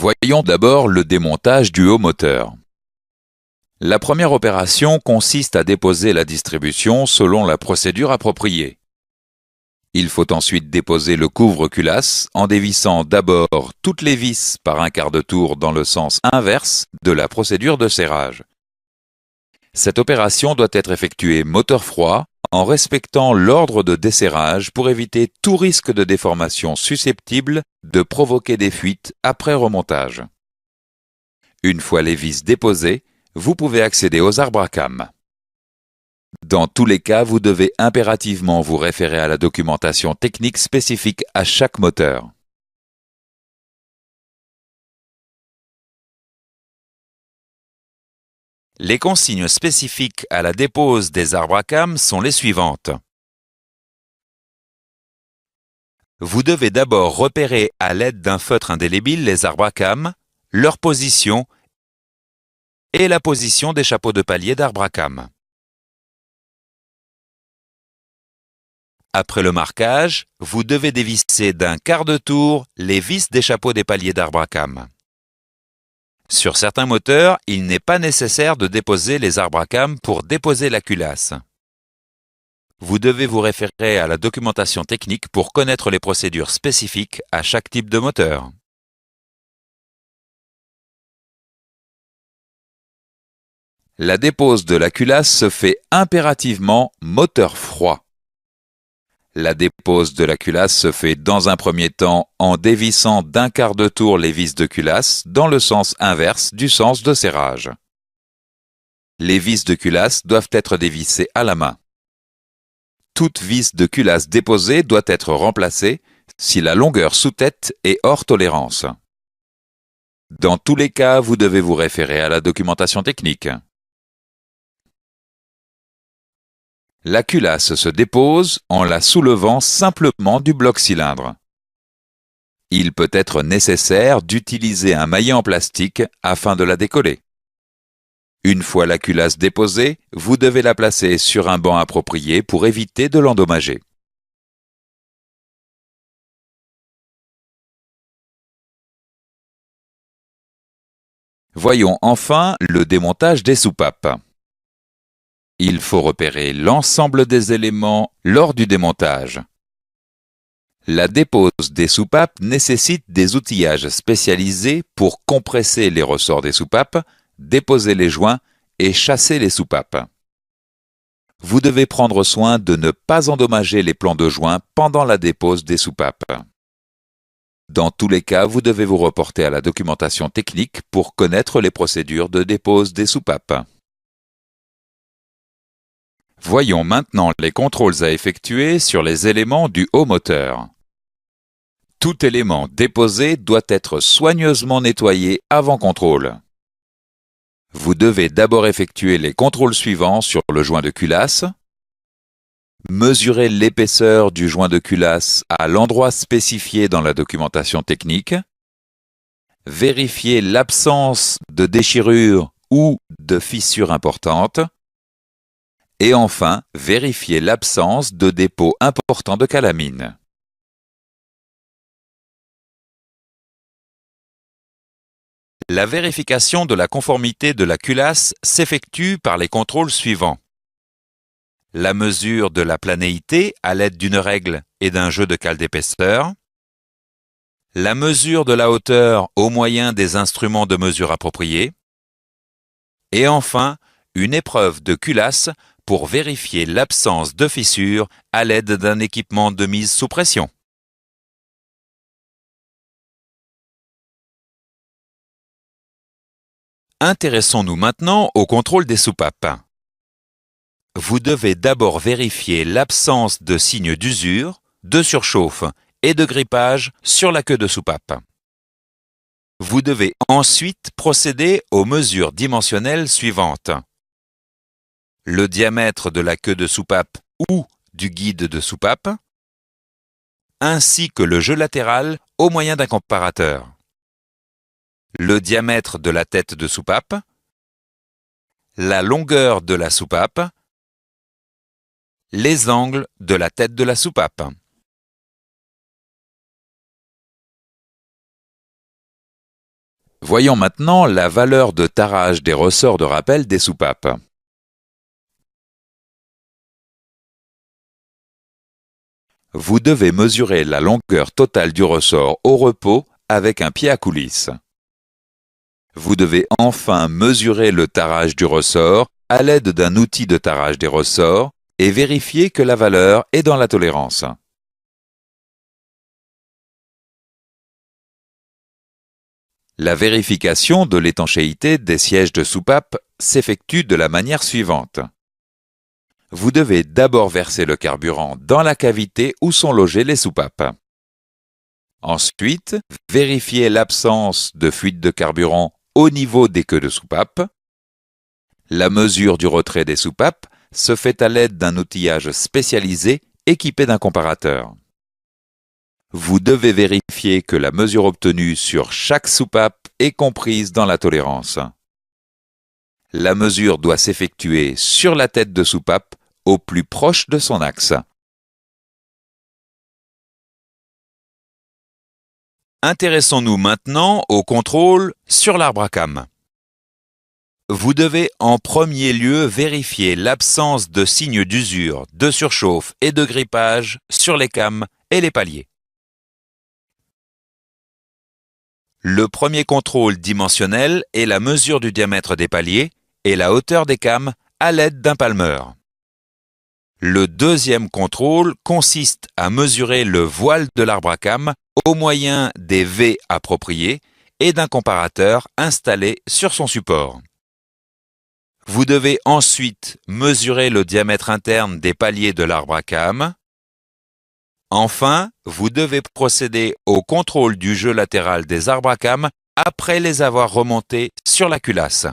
Voyons d'abord le démontage du haut moteur. La première opération consiste à déposer la distribution selon la procédure appropriée. Il faut ensuite déposer le couvre-culasse en dévissant d'abord toutes les vis par un quart de tour dans le sens inverse de la procédure de serrage. Cette opération doit être effectuée moteur froid en respectant l'ordre de desserrage pour éviter tout risque de déformation susceptible de provoquer des fuites après remontage. Une fois les vis déposées, vous pouvez accéder aux arbres à cames. Dans tous les cas, vous devez impérativement vous référer à la documentation technique spécifique à chaque moteur. Les consignes spécifiques à la dépose des arbres à cames sont les suivantes. Vous devez d'abord repérer à l'aide d'un feutre indélébile les arbres à cames, leur position et la position des chapeaux de palier d'arbres à cames. Après le marquage, vous devez dévisser d'un quart de tour les vis des chapeaux des paliers d'arbres à cames. Sur certains moteurs, il n'est pas nécessaire de déposer les arbres à cames pour déposer la culasse. Vous devez vous référer à la documentation technique pour connaître les procédures spécifiques à chaque type de moteur. La dépose de la culasse se fait impérativement moteur froid. La dépose de la culasse se fait dans un premier temps en dévissant d'un quart de tour les vis de culasse dans le sens inverse du sens de serrage. Les vis de culasse doivent être dévissées à la main. Toute vis de culasse déposée doit être remplacée si la longueur sous-tête est hors tolérance. Dans tous les cas, vous devez vous référer à la documentation technique. La culasse se dépose en la soulevant simplement du bloc cylindre. Il peut être nécessaire d'utiliser un maillet en plastique afin de la décoller. Une fois la culasse déposée, vous devez la placer sur un banc approprié pour éviter de l'endommager. Voyons enfin le démontage des soupapes. Il faut repérer l'ensemble des éléments lors du démontage. La dépose des soupapes nécessite des outillages spécialisés pour compresser les ressorts des soupapes, déposer les joints et chasser les soupapes. Vous devez prendre soin de ne pas endommager les plans de joints pendant la dépose des soupapes. Dans tous les cas, vous devez vous reporter à la documentation technique pour connaître les procédures de dépose des soupapes. Voyons maintenant les contrôles à effectuer sur les éléments du haut moteur. Tout élément déposé doit être soigneusement nettoyé avant contrôle. Vous devez d'abord effectuer les contrôles suivants sur le joint de culasse, mesurer l'épaisseur du joint de culasse à l'endroit spécifié dans la documentation technique, vérifier l'absence de déchirure ou de fissure importante, et enfin, vérifier l'absence de dépôt important de calamine. La vérification de la conformité de la culasse s'effectue par les contrôles suivants. La mesure de la planéité à l'aide d'une règle et d'un jeu de cale d'épaisseur. La mesure de la hauteur au moyen des instruments de mesure appropriés. Et enfin, une épreuve de culasse pour vérifier l'absence de fissure à l'aide d'un équipement de mise sous pression. Intéressons-nous maintenant au contrôle des soupapes. Vous devez d'abord vérifier l'absence de signes d'usure, de surchauffe et de grippage sur la queue de soupape. Vous devez ensuite procéder aux mesures dimensionnelles suivantes. Le diamètre de la queue de soupape ou du guide de soupape, ainsi que le jeu latéral au moyen d'un comparateur. Le diamètre de la tête de soupape, la longueur de la soupape, les angles de la tête de la soupape. Voyons maintenant la valeur de tarage des ressorts de rappel des soupapes. Vous devez mesurer la longueur totale du ressort au repos avec un pied à coulisse. Vous devez enfin mesurer le tarage du ressort à l'aide d'un outil de tarage des ressorts et vérifier que la valeur est dans la tolérance. La vérification de l'étanchéité des sièges de soupape s'effectue de la manière suivante. Vous devez d'abord verser le carburant dans la cavité où sont logées les soupapes. Ensuite, vérifiez l'absence de fuite de carburant au niveau des queues de soupape. La mesure du retrait des soupapes se fait à l'aide d'un outillage spécialisé équipé d'un comparateur. Vous devez vérifier que la mesure obtenue sur chaque soupape est comprise dans la tolérance. La mesure doit s'effectuer sur la tête de soupape au plus proche de son axe. Intéressons-nous maintenant au contrôle sur l'arbre à cames. Vous devez en premier lieu vérifier l'absence de signes d'usure, de surchauffe et de grippage sur les cames et les paliers. Le premier contrôle dimensionnel est la mesure du diamètre des paliers et la hauteur des cames à l'aide d'un palmeur. Le deuxième contrôle consiste à mesurer le voile de l'arbre à cames au moyen des V appropriés et d'un comparateur installé sur son support. Vous devez ensuite mesurer le diamètre interne des paliers de l'arbre à cames. Enfin, vous devez procéder au contrôle du jeu latéral des arbres à cames après les avoir remontés sur la culasse.